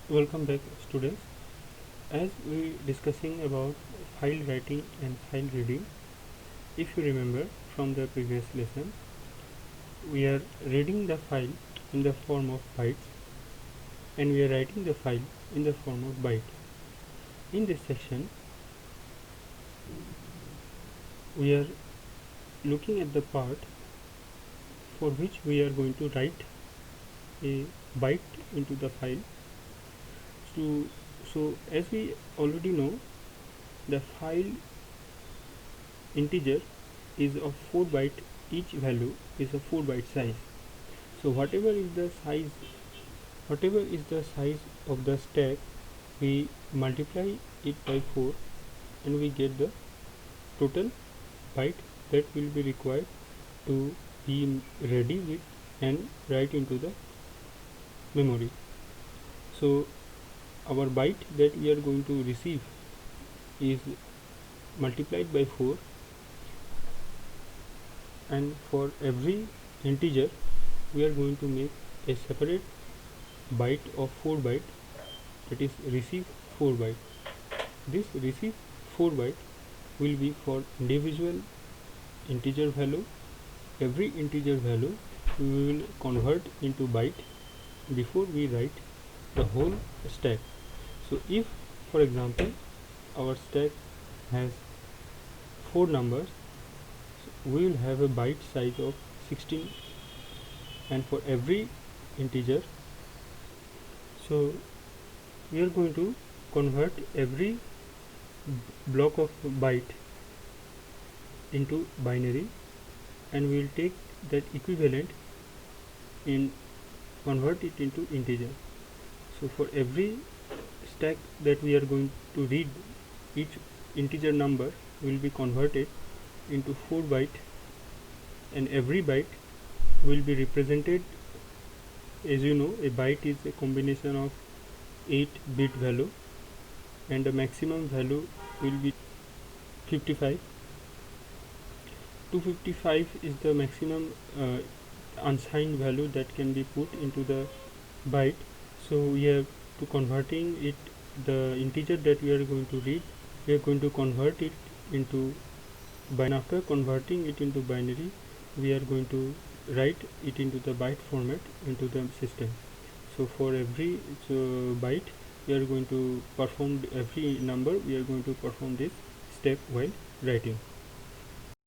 Welcome back, students. As we discussing about file writing and file reading, if you remember from the previous lesson, we are reading the file in the form of bytes and we are writing the file in the form of byte. In this section, we are looking at the part for which we are going to write a byte into the file. So as we already know, the file integer is of 4 byte, each value is a 4 byte size. So whatever is the size of the stack, we multiply it by 4 and we get the total byte that will be required to be ready with and write into the memory. So our byte that we are going to receive is multiplied by 4, and for every integer we are going to make a separate byte of 4 byte, that is receive 4 byte. This receive 4 byte will be for individual integer value. Every integer value we will convert into byte before we write the whole stack. So if, for example, our stack has 4 numbers, so we will have a byte size of 16, and for every integer, so we are going to convert every block of byte into binary, and we will take that equivalent and convert it into integer. So for every stack that we are going to read, each integer number will be converted into 4 byte, and every byte will be represented. As you know, a byte is a combination of 8 bit value, and the maximum value will be 55. 255 is the maximum unsigned value that can be put into the byte. So we have to converting it, the integer that we are going to read, we are going to convert it into binary. After converting it into binary, we are going to write it into the byte format into the system. So for every byte, we are going to perform every number, we are going to perform this step while writing.